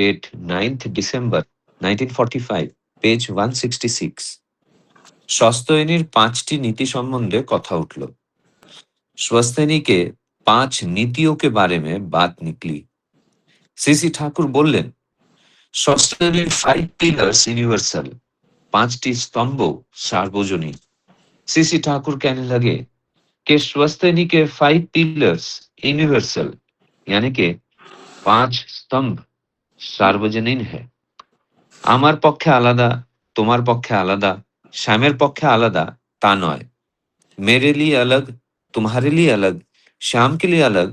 date 9th December 1945, page 166। স্বস্ত্যয়নীর 5টি नीति সম্বন্ধে কথা उठल। स्वस्थनी के 5 नीतियों के बारे में बात निकली। सीसी ठाकुर बोलें, स्वस्थनीर 5 pillars universal, 5टी स्तंभ सार्वजनिक। सीसी ठाकुर कहने लगे कि स्वस्थनी के 5 pillars universal, यानी कि 5 स्तंभ सार्वजनीन है। আমার পক্ষে আলাদা, তোমার পক্ষে আলাদা, শ্যামের পক্ষে আলাদা তা নয়। मेरे लिए अलग, तुम्हारे लिए अलग, श्याम के लिए अलग,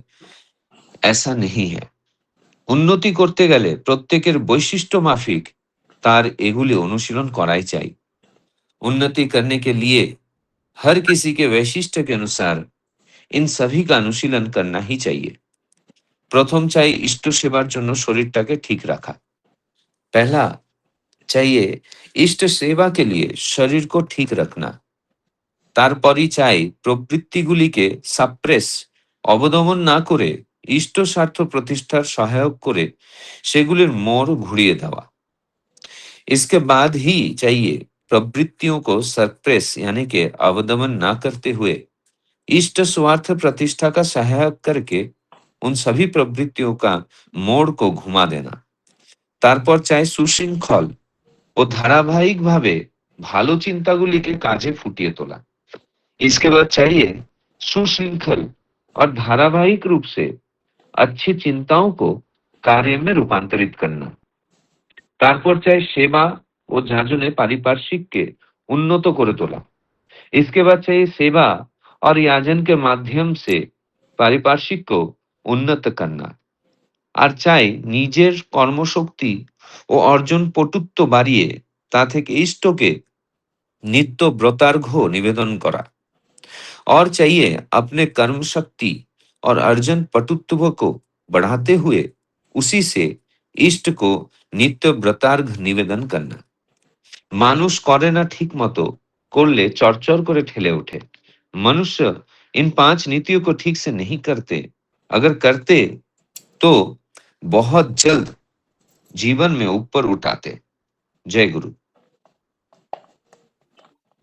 ऐसा नहीं है। উন্নতি করতে গেলে প্রত্যেকের বৈশিষ্ট্য মাফিক তার এগুলি অনুশীলন করাই চাই। उन्नति करने के लिए हर किसी के वैशिष्ट के अनुसार इन सभी का अनुशीलन करना ही चाहिए। प्रथम চাই ইষ্ট সেবার জন্য শরীরটাকে ঠিক রাখা। पहला चाहिए इष्ट सेवा के लिए शरीर को ठीक रखना। তারপরই চাই প্রবৃত্তিগুলিকে সাপ্রেস অবদমন না করে ইষ্ট স্বার্থ প্রতিষ্ঠার সহায়ক করে সেগুলির মোড় ঘুরিয়ে দেওয়া। इसके बाद ही चाहिए प्रवृत्तियों को सप्रेस यानी कि अवदमन ना करते हुए इष्ट स्वार्थ प्रतिष्ठा का सहायक करके उन सभी प्रवृत्तियों का मोड़ को घुमा देना। তারপর চাই সুশৃঙ্খল ও ধারাবাহিকভাবে ভালো চিন্তাগুলিকে কাজে ফুটিয়ে তোলা। इसके बाद चाहिए सुशृंखल और धारावाहिक रूप से अच्छी चिंताओं को कार्य में रूपांतरित करना। তারপর চাই सेवा ও যাজনে पारिपार्श्विक उन्नत করে তোলা। इसके बाद चाहिए सेवा और याजन के माध्यम से पारिपार्श्विक को उन्नत करना। আর চাই নিজের কর্মশক্তি ও অর্জন পটুত্ব বাড়িয়ে তা থেকে ইষ্টকে নিত্য ব্রতার্ঘ্য নিবেদন করা। और चाहिए अपने कर्म शक्ति और अर्जन पटुत्व को बढ़ाते हुए उसी से इष्ट को नित्य व्रतार्घ निवेदन करना। মানুষ করে না ঠিক মতো, করলে চরচর করে ঠেলে ওঠে। मनुष्य इन 5 नीतियों को ठीक से नहीं करते, अगर करते तो बहुत जल्द जीवन में ऊपर उठाते। जय गुरु।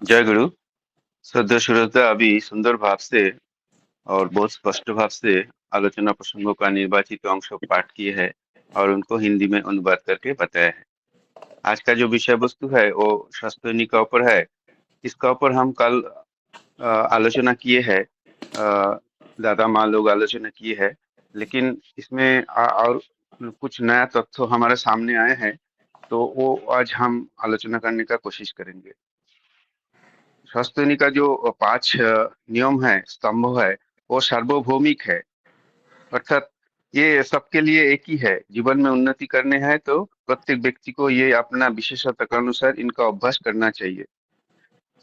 जय गुरु। श्रद्धा श्रोता अभी सुंदर भाव से और बहुत स्पष्ट भाव से आलोचना प्रसंगों का निर्वाचित अंश पाठ किए हैं और उनको हिंदी में अनुवाद करके बताया है। आज का जो विषय वस्तु है वो शास्त्रनी का ऊपर है। इसका ऊपर हम कल आलोचना किए हैं, दादा माँ लोग आलोचना किए हैं, लेकिन इसमें और कुछ नया तथ्य हमारे सामने आए हैं, तो वो आज हम आलोचना करने का कोशिश करेंगे। शास्त्रनी का जो 5 नियम है, स्तंभ है, वो सार्वभौमिक है, अर्थात ये सबके लिए एक ही है। जीवन में उन्नति करने हैं तो प्रत्येक व्यक्ति को ये अपना विशेषता के अनुसार इनका अभ्यास करना चाहिए।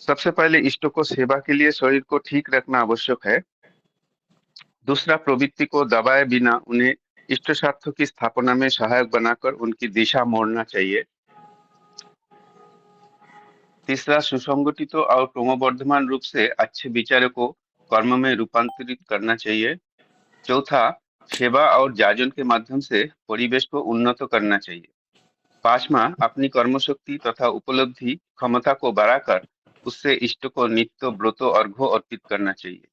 सबसे पहले इष्ट को सेवा के लिए शरीर को ठीक रखना आवश्यक है। दूसरा, प्रवृत्ति को दबाए बिना उन्हें इष्ट स्वार्थ की स्थापना में सहायक बनाकर उनकी दिशा मोड़ना चाहिए। तीसरा, सुसंगठित और क्रमबद्धमान रूप से अच्छे विचारों को कर्म में रूपांतरित करना चाहिए। चौथा, सेवा और जाजन के माध्यम से परिवेश को उन्नत करना चाहिए। पांचवा, अपनी कर्मशक्ति तथा उपलब्धि क्षमता को बढ़ाकर उससे इष्ट को नित्य व्रत अर्घ्य अर्पित करना चाहिए।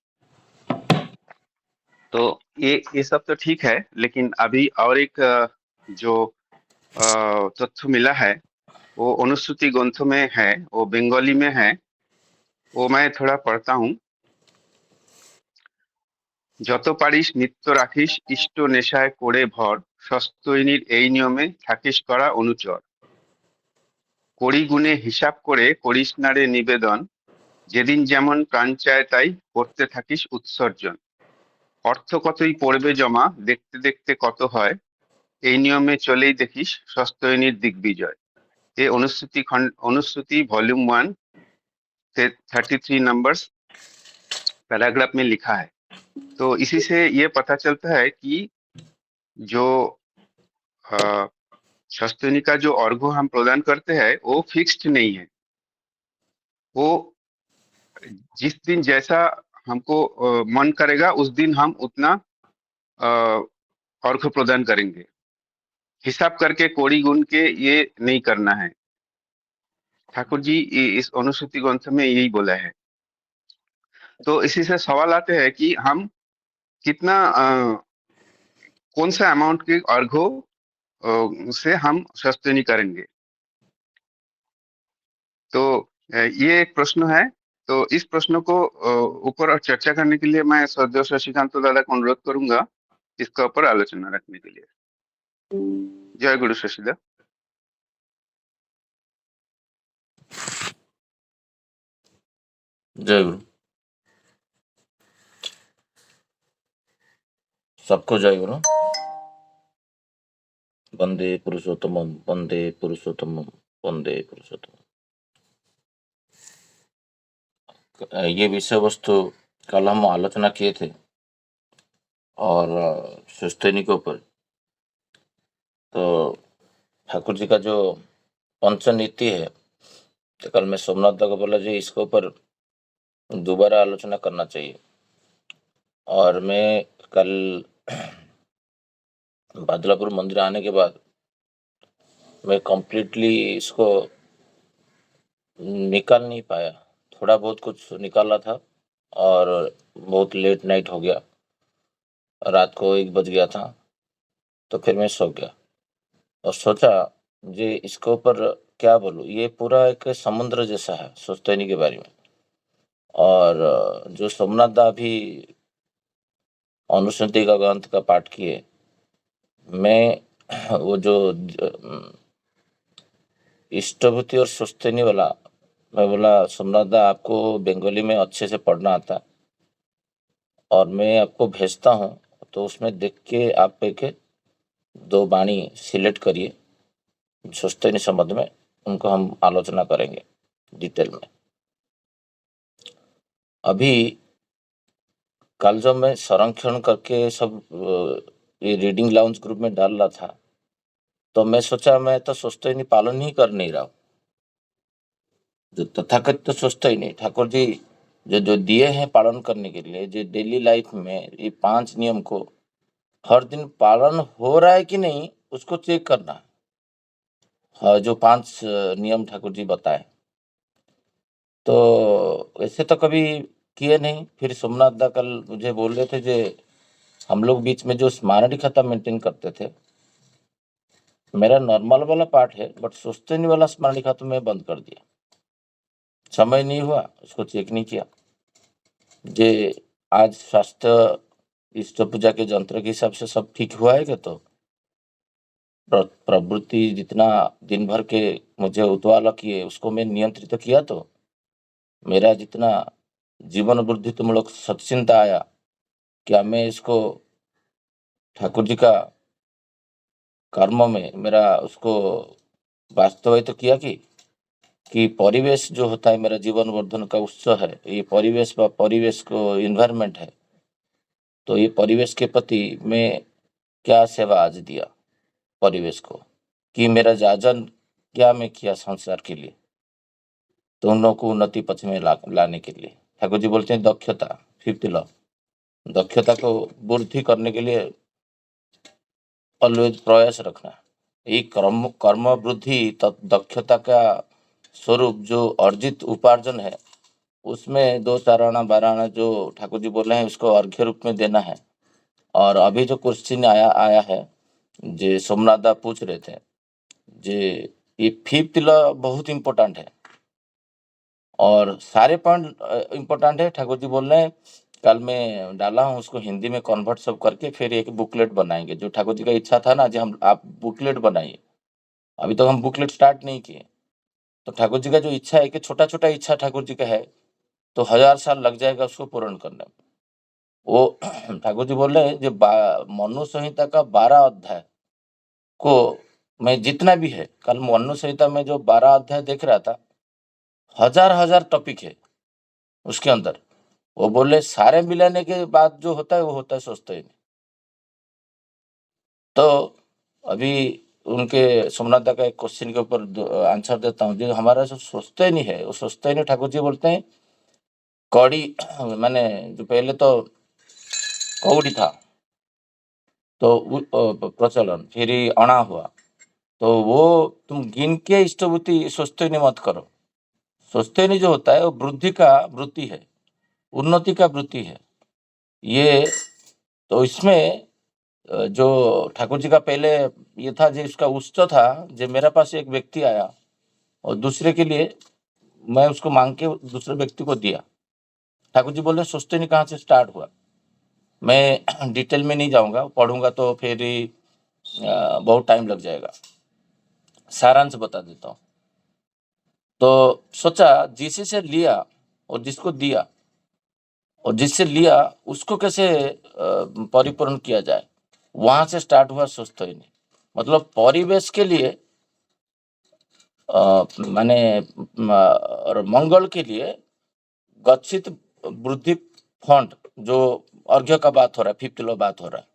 तो ये सब तो ठीक है, लेकिन अभी और एक जो तथ्य मिला है वो अनुश्रुति ग्रंथ में है, वो बंगाली में है, वो मैं थोड़ा पढ़ता हूँ। যত পারিস নিত্য রাখিস ইষ্ট নেশায় করে ভর, সস্তৈনীর এই নিয়মে থাকিস করা অনুচর। করি গুণে হিসাব করে করিস না রে নিবেদন, যেদিন যেমন প্রাণ চায় তাই করতে থাকিস উৎসর্জন। অর্থ কতই পড়বে জমা, দেখতে দেখতে কত হয়, এই নিয়মে চলেই দেখিস সস্তৈনীর দিগ্বিজয়। ये अनुश्रुति वॉल्यूम 1 33 नंबर्स पैराग्राफ में लिखा है। तो इसी से ये पता चलता है कि जो शस्त्रनी का जो अर्घ्य हम प्रदान करते हैं वो फिक्स्ड नहीं है। वो जिस दिन जैसा हमको मन करेगा उस दिन हम उतना अर्घ्य प्रदान करेंगे। हिसाब करके कोड़ी गुण के ये नहीं करना है। ठाकुर जी इस अनुसूची ग्रंथ में यही बोला है। तो इसी से सवाल आते हैं कि हम कितना कौन सा अमाउंट के अर्घ्य से हम सस्तैनी करेंगे। तो ये एक प्रश्न है। तो इस प्रश्न को ऊपर और चर्चा करने के लिए मैं श्रद्धेय शशिकांत दादा को अनुरोध करूंगा इसका ऊपर आलोचना रखने के लिए। जय गुरु शशिदा। जय गुरु। सबको जय गुरु। वंदे पुरुषोत्तमम वंदे पुरुषोत्तमम वंदे पुरुषोत्तमम। ये विषय वस्तु कल हम आलोचना किए थे और सुस्तैनी के ऊपर। तो ठाकुर जी का जो पंचनीति है, तो कल मैं सोमनाथ दा को बोला जी इसके ऊपर दोबारा आलोचना करना चाहिए। और मैं कल बादलापुर मंदिर आने के बाद मैं कंप्लीटली इसको निकाल नहीं पाया। थोड़ा बहुत कुछ निकाला था और बहुत लेट नाइट हो गया, रात को 1 बज गया था। तो फिर मैं सो गया और सोचा जी इसके ऊपर क्या बोलूं। ये पूरा एक समुद्र जैसा है सुस्तैनी के बारे में। और जो सोमनाथ दा भी अनुसूची का ग्रंथ का पाठ किए, मैं वो जो इष्टभूति और सुस्तैनी वाला, मैं बोला सोमनाथ दा आपको बंगाली में अच्छे से पढ़ना आता और मैं आपको भेजता हूँ, तो उसमें देख के आप एक 2 वाणी सिलेक्ट करिए सुस्तैनी संबंध में, उनको हम आलोचना करेंगे डिटेल में। अभी कल जब मैं संरक्षण करके सब ये रीडिंग लाउंज ग्रुप में डाल रहा था, तो मैं सोचा मैं तो सुस्तैनी पालन ही कर नहीं रहा हूँ। जो तथाकथित तो सोचता ही नहीं। ठाकुर जी जो जो दिए हैं पालन करने के लिए, जो डेली लाइफ में ये 5 नियम को हर दिन पालन हो रहा है कि नहीं उसको चेक करना है। हाँ, जो 5 नियम ठाकुर जी बताए, तो वैसे तो कभी किए नहीं। फिर सोमनाथ दा कल मुझे बोल रहे थे जे हम लोग बीच में जो स्मरण खाता मेंटेन करते थे, मेरा नॉर्मल वाला पार्ट है बट सुस्तैनी वाला स्मरण खाता मैं बंद कर दिया। समय नहीं हुआ, उसको चेक नहीं किया। जे आज स्वास्थ्य इष्ट पूजा के यंत्र के हिसाब से सब ठीक हुआ है क्या? तो प्रवृत्ति जितना दिन भर के मुझे उतवाला किए उसको मैं नियंत्रित किया, तो मेरा जितना जीवन वृद्धित्वमूलक सत्चिंता आया, क्या मैं इसको ठाकुर जी का कर्म में मेरा उसको वास्तविक तो किया कि परिवेश जो होता है मेरा जीवन वर्धन का उत्स है, ये परिवेश व परिवेश को इन्वायरमेंट है, तो ये परिवेश के प्रति मैं क्या सेवा आज दिया परिवेश को, कि मेरा जाजन क्या मैं किया संसार के लिए, तो उन लोगों को उन्नति पथ में लाने के लिए। ठाकुर जी बोलते हैं दक्षता, 5th लॉ, दक्षता को वृद्धि करने के लिए ऑलवेज प्रयास रखना। ये कर्म वृद्धि दक्षता का स्वरूप जो अर्जित उपार्जन है, उसमें 2-4 आना 12 आना जो ठाकुर जी बोले हैं उसको अर्घ्य रूप में देना है। और अभी जो क्वेश्चन आया है जे सोमनाथ दा पूछ रहे थे, जे ये 5th लॉ बहुत इम्पोर्टेंट है और सारे पॉइंट इम्पोर्टेंट है। ठाकुर जी बोल रहे हैं कल मैं डाला हूँ उसको हिंदी में कन्वर्ट सब करके फिर एक बुकलेट बनाएंगे। जो ठाकुर जी का इच्छा था ना जो हम आप बुकलेट बनाइए, अभी तक हम बुकलेट स्टार्ट नहीं किए। तो ठाकुर जी का जो इच्छा है कि छोटा छोटा इच्छा ठाकुर जी का है, तो 1000 साल लग जाएगा उसको पूर्ण करने में। वो ठाकुर जी बोल रहे हैं जो मनु संहिता का 12 अध्याय को मैं जितना भी है, कल मनु संहिता में जो 12 अध्याय देख रहा था, हजार टॉपिक है उसके अंदर। वो बोले सारे मिलाने के बाद जो होता है वो होता है सुस्तैनी। तो अभी उनके सोमनाथ दा का एक क्वेश्चन के ऊपर आंसर देता हूँ। जो हमारा जो सुस्तैनी है, वो सुस्तैनी ठाकुर जी बोलते हैं कौड़ी माने जो पहले तो कौड़ी था तो प्रचलन, फिर अणा हुआ, तो वो तुम गिन के इष्टवृत्ति सोचते नहीं मत करो। सोचते नहीं जो होता है वो वृद्धि का वृत्ति है, उन्नति का वृत्ति है। ये तो इसमें जो ठाकुर जी का पहले ये था जो इसका उच्च था, जो मेरे पास एक व्यक्ति आया और दूसरे के लिए मैं उसको मांग के दूसरे व्यक्ति को दिया। ठाकुर जी बोले सोचते नहीं कहाँ से स्टार्ट हुआ। मैं डिटेल में नहीं जाऊंगा, पढ़ूंगा तो फिर ही बहुत टाइम लग जाएगा। सारांश बता देता हूँ। तो सोचा जिसे से लिया और जिसको दिया और जिससे लिया उसको कैसे परिपूर्ण किया जाए, वहां से स्टार्ट हुआ स्वस्थ ही नहीं। मतलब परिवेश के लिए माने और मंगल के लिए गच्छित वृद्धि फंड, जो अर्घ्य का बात हो रहा है, 5th लॉ बात हो रहा है।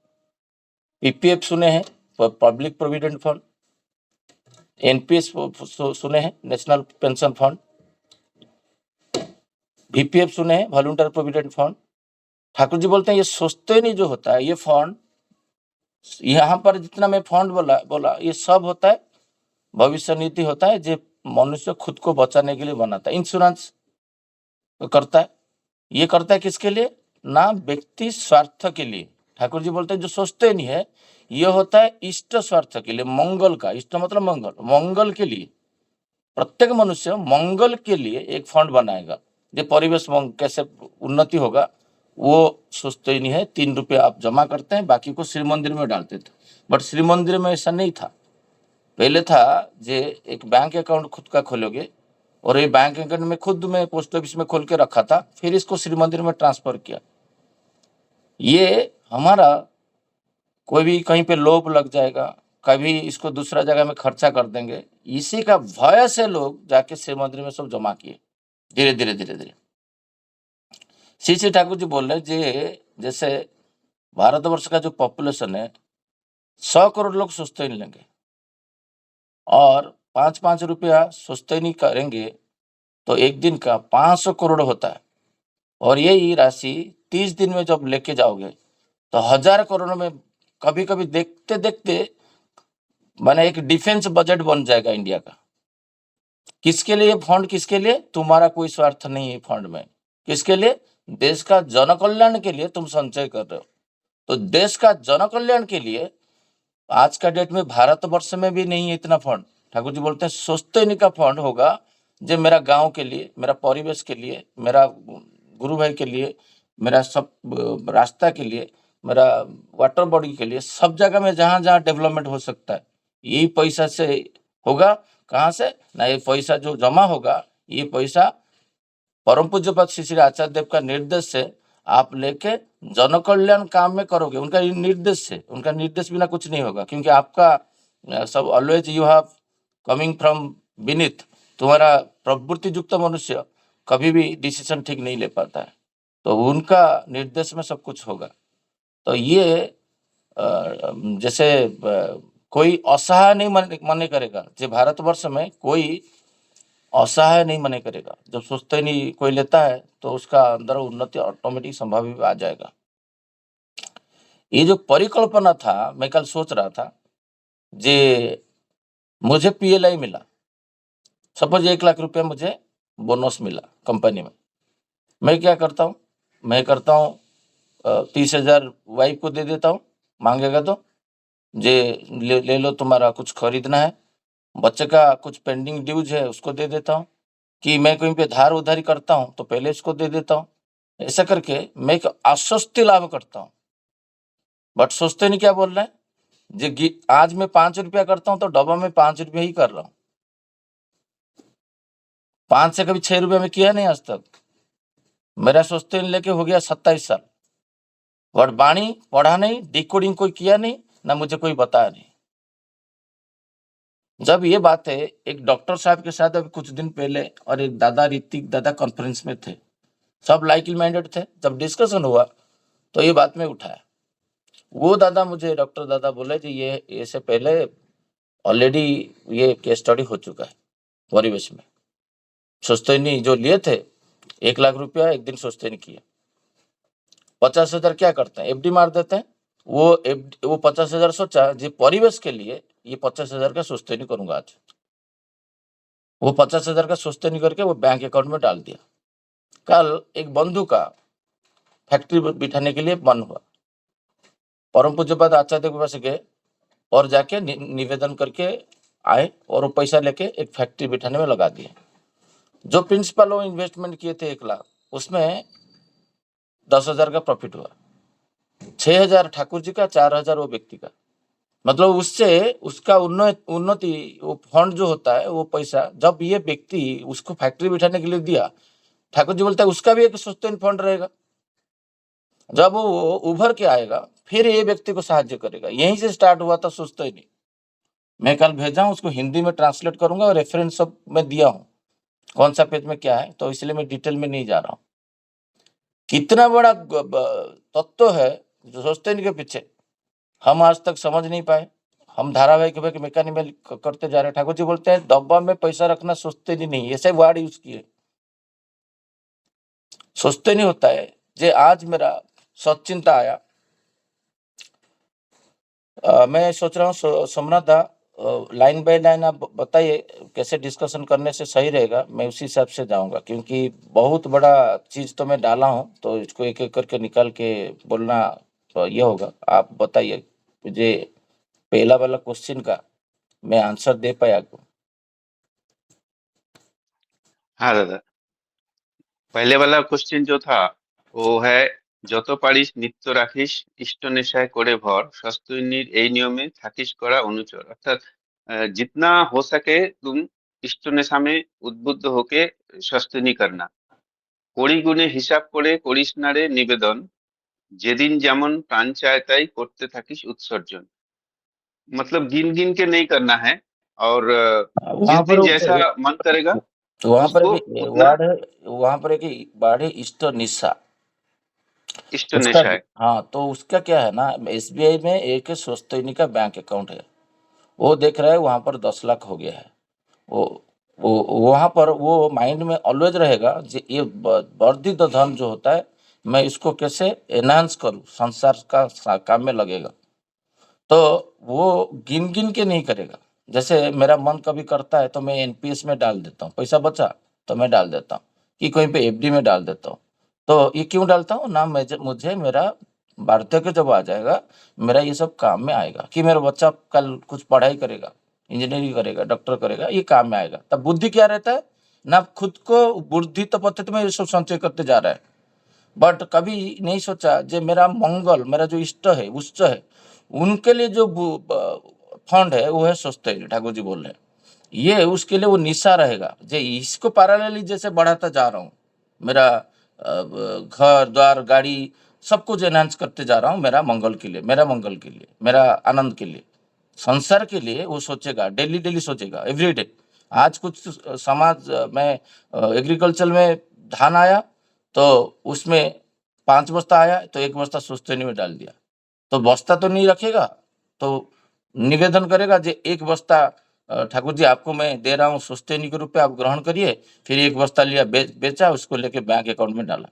पीपीएफ सुने हैं, पब्लिक प्रोविडेंट फंड। एनपीएस सुने हैं, नेशनल पेंशन फंड। वीपीएफ सुने हैं, volunteer provident fund. Thakur ji बोलते हैं ये सोचते नहीं जो होता है, ये फंड यहाँ पर जितना मैं फंड बोला ये सब होता है भविष्य निधि होता है, जो मनुष्य खुद को बचाने के लिए बनाता है। इंश्योरेंस करता है, ये करता है किसके लिए? ना व्यक्ति स्वार्थ के लिए। ठाकुर जी बोलते हैं जो सोचते नहीं है ये होता है इष्ट स्वार्थ के लिए, मंगल का। इष्ट मतलब मंगल, मंगल के लिए। प्रत्येक मनुष्य मंगल के लिए एक फंड बनाएगा, जो परिवेश कैसे उन्नति होगा वो सोचते ही नहीं है। 3 रुपये आप जमा करते हैं, बाकी को श्री मंदिर में डालते थे। बट श्री मंदिर में ऐसा नहीं था। पहले था जे एक बैंक अकाउंट खुद का खोलोगे, और ये बैंक अकाउंट में खुद में पोस्ट ऑफिस में खोल के रखा था, फिर इसको श्री मंदिर में ट्रांसफर किया। ये हमारा कोई भी कहीं पे लोभ लग जाएगा, कभी इसको दूसरा जगह में खर्चा कर देंगे, इसी का भय से लोग जाके श्री मंदिर में सब जमा किए धीरे धीरे धीरे धीरे। श्री ठाकुर जी बोल रहे जैसे भारतवर्ष का जो पॉपुलेशन है 100 करोड़ लोग सोचते नहीं लेंगे और 5-5 रुपया सोचते नहीं करेंगे तो एक दिन का 500 करोड़ होता है। और यही राशि 30 दिन में जब लेके जाओगे तो 1000 करोड़ में कभी कभी देखते देखते माने एक डिफेंस बजट बन जाएगा इंडिया का। किसके लिए फंड? किसके लिए? तुम्हारा कोई स्वार्थ नहीं है फंड में। किसके लिए? देश का जन कल्याण के लिए तुम संचय कर रहे हो। तो देश का जन कल्याण के लिए आज का डेट में भारतवर्ष में भी नहीं है इतना फंड। ठाकुर जी बोलते हैं सोचते नहीं का फंड होगा जो मेरा गांव के लिए, मेरा परिवेश के लिए, मेरा गुरु भाई के लिए, मेरा सब रास्ता के लिए, मेरा वाटर बॉडी के लिए, सब जगह में जहां जहां डेवलपमेंट हो सकता है यही पैसा से होगा। कहाँ से? ना ये पैसा जो जमा होगा ये पैसा परम पूज्यपाद श्री श्री आचार्य देव का निर्देश से आप लेके जन कल्याण काम में करोगे। उनका निर्देश से, उनका निर्देश बिना कुछ नहीं होगा, क्योंकि आपका सब always you have coming from beneath. तुम्हारा प्रवृत्ति युक्त मनुष्य कभी भी डिसीजन ठीक नहीं ले पाता है, तो उनका निर्देश में सब कुछ होगा। तो ये जैसे कोई असहाय नहीं मने करेगा, जो भारतवर्ष में कोई असहाय नहीं मने करेगा। जब सोचते नहीं कोई लेता है तो उसका अंदर उन्नति ऑटोमेटिक संभावित आ जाएगा। ये जो परिकल्पना था, मैं कल सोच रहा था जे मुझे पीएलआई मिला, सपोज 1 लाख रुपया मुझे बोनस मिला कंपनी में। मैं क्या करता हूँ? मैं करता हूँ 30,000 वाइफ को दे देता हूँ, मांगेगा तो जे ले लो, तुम्हारा कुछ खरीदना है, बच्चे का कुछ पेंडिंग ड्यूज है उसको दे देता हूँ, कि मैं कहीं पे धार उधारी करता हूँ तो पहले इसको दे देता हूँ। ऐसा करके मैं एक आश्वस्ति लाभ करता हूँ। बट सोचते नहीं क्या बोल रहे हैं, जे आज मैं 5 रुपया करता हूँ तो डब्बा में 5 रुपया ही कर रहा हूँ। 5 से कभी 6 रुपया में किया नहीं आज तक। मेरा सोचते नहीं लेके हो गया 27 साल। बट बाणी पढ़ा नहीं, डिकोडिंग कोई किया नहीं, ना मुझे कोई बताया नहीं। जब ये बात है, एक डॉक्टर साहब के साथ अभी कुछ दिन पहले और एक दादा ऋतिक दादा कॉन्फ्रेंस में थे, सब लाइक माइंडेड थे। जब डिस्कशन हुआ तो ये बात में उठाया। वो दादा मुझे, डॉक्टर दादा बोले जी ये इससे पहले ऑलरेडी ये केस स्टडी हो चुका है परिवेश में। सोचते नहीं जो लिए थे 1 लाख रुपया एक दिन सोचते नहीं किया। 50,000 क्या करते हैं? एफडी मार देते हैं। वो 50,000 सोचा जी परिवेश के लिए ये 50,000 का सुस्तैनी करूंगा आज। वो 50,000 का सुस्तैनी करके वो बैंक अकाउंट में डाल दिया। कल एक बंधु का फैक्ट्री बिठाने के लिए मन हुआ, परम पूज्यपाद आचार्य के पास गए और जाके निवेदन करके आए और वो पैसा लेके एक फैक्ट्री बिठाने में लगा दिए। जो प्रिंसिपल वो इन्वेस्टमेंट किए थे 1 लाख, उसमें 10,000 का प्रॉफिट हुआ। 6,000 ठाकुर जी का, 4,000 वो व्यक्ति का। मतलब उससे उसका उन्नति वो फंड जो होता है वो पैसा जब ये व्यक्ति उसको फैक्ट्री बिठाने के लिए दिया, ठाकुर जी बोलता है उसका भी एक सस्टेन फंड रहेगा। जब वो उभर के आएगा फिर ये व्यक्ति को साहाय्य करेगा। यहीं से स्टार्ट हुआ था सुस्तैनी। मैं कल भेजा हूँ, उसको हिंदी में ट्रांसलेट करूंगा और रेफरेंस सब मैं दिया हूँ, कौन सा पेज में क्या है, तो इसलिए मैं डिटेल में नहीं जा रहा हूँ। कितना बड़ा तत्व है जो सुस्तैनी के पीछे, हम आज तक समझ नहीं पाए। हम धारावाहिक मैकेनिकल करते जा रहे हैं। ठाकुर जी बोलते हैं डब्बा में पैसा रखना सुस्तैनी नहीं, ऐसे वर्ड यूज किए। सुस्तैनी होता है जे आज मेरा सचिंता आया। मैं सोच रहा हूँ सोमनाथ दा, लाइन बाय लाइन आप बताइए कैसे डिस्कशन करने से सही रहेगा, मैं उसी हिसाब से जाऊंगा, क्योंकि बहुत बड़ा चीज तो मैं डाला हूँ, तो इसको एक एक करके निकाल के बोलना ये होगा। आप बताइए मुझे पहला वाला क्वेश्चन का मैं आंसर दे पाया आपको। हाँ दादा, पहले वाला क्वेश्चन जो था वो है, যত পারিস নিত্য রাখিস ইষ্ট নেশায় করে ভর সস্তৈনীর এই নিয়মে থাকিস করা অনুচর। अर्थात जितना हो सके तुम इष्ट नेशा में उद्बुद्ध होके সস্তৈনী करना। কড়ি গুণে হিসাব করে করিস না রে নিবেদন, যেদিন যেমন প্রাণ চায় তাই করতে থাকিস उत्सर्जन। मतलब गिन गिन के नहीं करना है, और जिस वहां पर दिन जैसा मन करेगा वहां पर उसको एक उतना वर्ड है, वहां पर एक वर्ड है इष्ट निशा। इष्ट उसका नेशा है। हाँ, तो उसका क्या है ना, एसबीआई में एक स्वस्तैनी का बैंक अकाउंट है। वो देख रहा है वहां पर 10 लाख हो गया है। वो वो वहां पर वो माइंड में ऑलवेज रहेगा ये वर्धित धन जो होता है, मैं इसको कैसे एनहांस करूं, संसार का काम में लगेगा। तो वो गिन गिन के नहीं करेगा। जैसे मेरा मन कभी करता है तो मैं एनपीएस में डाल देता हूँ, पैसा बचा तो मैं डाल देता हूँ, कि कहीं पे एफडी में डाल देता हूँ। तो ये क्यों डालता हूँ ना, मुझे मेरा वार्धक्य जब आ जाएगा मेरा ये सब काम में आएगा, कि मेरा बच्चा कल कुछ पढ़ाई करेगा, इंजीनियरिंग करेगा, डॉक्टर करेगा, ये काम में आएगा। तब बुद्धि क्या रहता है ना, खुद को बुद्धि तो पद्धति में ये सब संचय करते जा रहा है, बट कभी नहीं सोचा जो मेरा मंगल, मेरा जो इष्ट है, उच्च है, उनके लिए जो फंड है वो है स्वस्तैनी। ठाकुर जी बोल रहे हैं ये उसके लिए वो निशा रहेगा, जो इसको पैरेलली जैसे बढ़ाता जा रहा हूँ, मेरा घर द्वार गाड़ी सब कुछ एनहांस करते जा रहा हूँ मेरा मंगल के लिए, मेरा मंगल के लिए, मेरा आनंद के लिए, संसार के लिए वो सोचेगा, डेली डेली सोचेगा, एवरीडे। आज कुछ समाज में एग्रीकल्चर में धान आया तो उसमें 5 बस्ता आया तो 1 बस्ता सुस्तैनी में डाल दिया, तो बस्ता तो नहीं रखेगा, तो निवेदन करेगा जो 1 बस्ता ठाकुर जी आपको मैं दे रहा हूँ सुस्तैनी के रूप में, आप ग्रहण करिए। फिर 1 बस्ता लिया, बेचा, उसको लेके बैंक अकाउंट में डाला।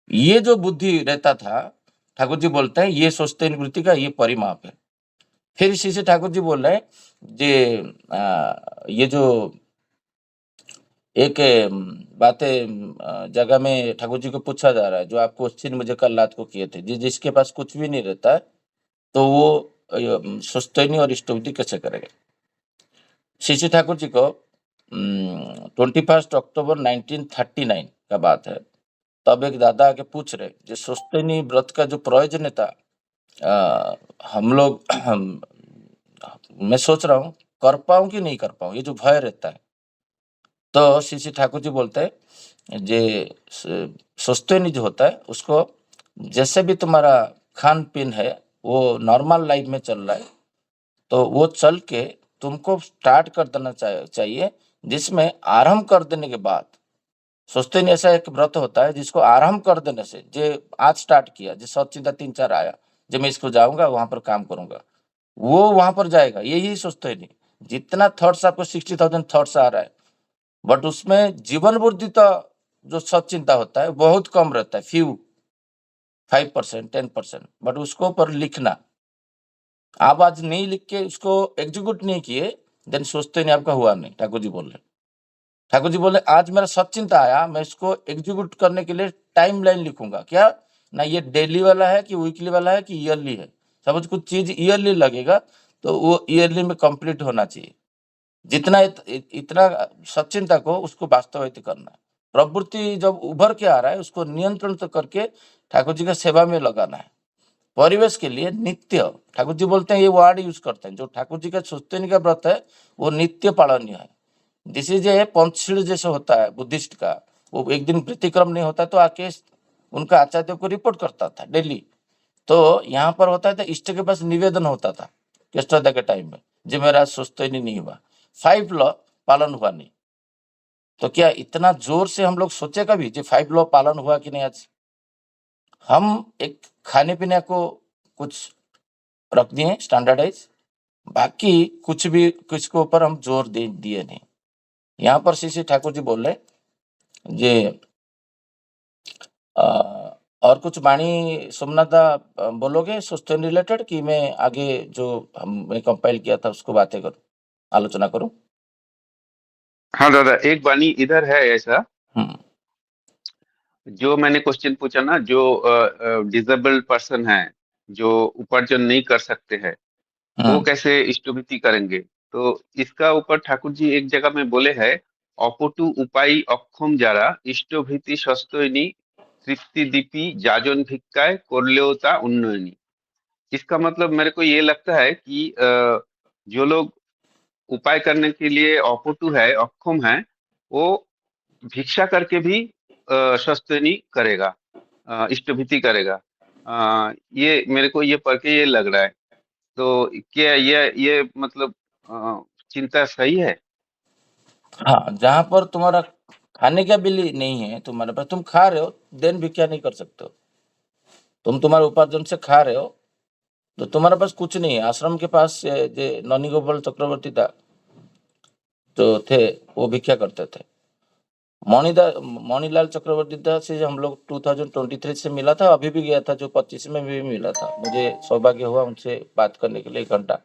ये जो बुद्धि रहता था, ठाकुर जी बोलते हैं ये सुस्तैनी वृत्ति का ये परिमाप है। फिर इसी से ठाकुर जी बोल रहे हैं ये जो एक बातें जगह में ठाकुर जी को पूछा जा रहा है, जो आप क्वेश्चन मुझे कल रात को किए थे, जिसके पास कुछ भी नहीं रहता है तो वो सुस्तैनी और इष्टवृत्ति कैसे करेगा। श्री ठाकुर जी को 21 अक्टूबर 1939 का बात है, तब एक दादा आके पूछ रहे जो सुस्तैनी व्रत का जो प्रयोजन था, हम लोग मैं सोच रहा हूँ कर पाऊं कि नहीं कर पाऊं, ये जो भय रहता है। तो श्री ठाकुर जी बोलते हैं जे सुस्तैनी जो होता है उसको जैसे भी तुम्हारा खान पीन है वो नॉर्मल लाइफ में चल रहा है, तो वो चल के तुमको स्टार्ट कर देना चाहिए, जिसमें आरंभ कर देने के बाद सुस्तैनी ऐसा एक व्रत होता है जिसको आरंभ कर देने से, जे आज स्टार्ट किया, जो सचिंता 3-4 आया, जब मैं इसको जाऊंगा वहां पर काम करूंगा, वो वहां पर जाएगा। यही सुस्तैनी। जितना थॉट्स आपको 60,000 थॉट्स आ रहा है, बट उसमें जीवन बुद्धि तो जो सचिंता होता है बहुत कम रहता है, फ्यू 5%, 10%, बट उसको पर लिखना आप आज नहीं लिख के उसको एग्जीक्यूट नहीं किए, देन सोचते नहीं आपका हुआ नहीं। ठाकुर जी बोल रहे, ठाकुर जी बोले आज मेरा सचिंता आया, मैं इसको एग्जीक्यूट करने के लिए टाइम लाइन लिखूंगा। क्या ना, ये डेली वाला है कि वीकली वाला है कि ईयरली है। सपोज कुछ चीज ईयरली लगेगा तो वो ईयरली में कंप्लीट होना चाहिए। जितना इतना सचिंता को उसको वास्तविक करना है। प्रवृत्ति जब उभर के आ रहा है उसको नियंत्रण तो करके ठाकुर जी का सेवा में लगाना है। परिवेश के लिए नित्य, ठाकुर जी बोलते हैं, ये वर्ड यूज करते हैं, जो ठाकुर जी का सुस्तेनी का व्रत है वो नित्य पालनीय है। दिस इज ए पंचशील जैसे होता है बुद्धिस्ट का, वो एक दिन व्यतिक्रम नहीं होता तो आके उनका आचार्य को रिपोर्ट करता था डेली। तो यहाँ पर होता था इष्ट के पास निवेदन होता था कृष्णदा के टाइम में, जो मेरा सुस्तेनी नहीं हुआ, 5 लॉ पालन हुआ नहीं। तो क्या इतना जोर से हम लोग सोचे कभी जो 5 लॉ पालन हुआ कि नहीं? आज हम एक खाने पीने को कुछ रख दिए स्टैंडर्डाइज, बाकी कुछ भी कुछ के ऊपर हम जोर दे दिए नहीं। यहाँ पर श्री ठाकुर जी बोल रहे ये और कुछ वाणी सोमनाथा बोलोगे सुस्तेन रिलेटेड, कि मैं आगे जो हमने कंपाइल किया था उसको बातें करूं, आलोचना करूं? हाँ दादा, एक बानी इधर है ऐसा, हम्म जो मैंने क्वेश्चन पूछा ना, जो डिसेबल्ड पर्सन है, जो उपार्जन नहीं कर सकते हैं, वो हम्म कैसे इष्टभृति करेंगे? तो इसका ऊपर ठाकुर जी एक जगह में बोले हैं, অপটু উপায়ী অক্ষম যারা ইষ্টভৃতি সস্তৈনী তৃপ্তিদীপী যাজন ভিক্ষায় করলেও তা উন্নয়নী। इसका मतलब मेरे को ये लगता है कि जो लोग उपाय करने के लिए अपटु है, अक्षम है, वो भिक्षा करके भी सस्तैनी करेगा, इष्टभृति करेगा। ये मेरे को ये पढ़ के ये लग रहा है। तो क्या ये मतलब चिंता सही है? हाँ, जहां पर तुम्हारा खाने का बिल ही नहीं है तुम्हारे पास, तुम खा रहे हो, देन भी क्या नहीं कर सकते हो। तुम तुम्हारे उपार्जन से खा रहे हो तो तुम्हारे पास कुछ नहीं है। आश्रम के पास जो ननी गोपाल चक्रवर्ती था जो थे, वो भिक्षा करते थे। मणिलाल चक्रवर्ती दास से हम लोग 2023 से मिला था, अभी भी गया था, जो 25 में भी मिला था। मुझे सौभाग्य हुआ उनसे बात करने के लिए 1 घंटा।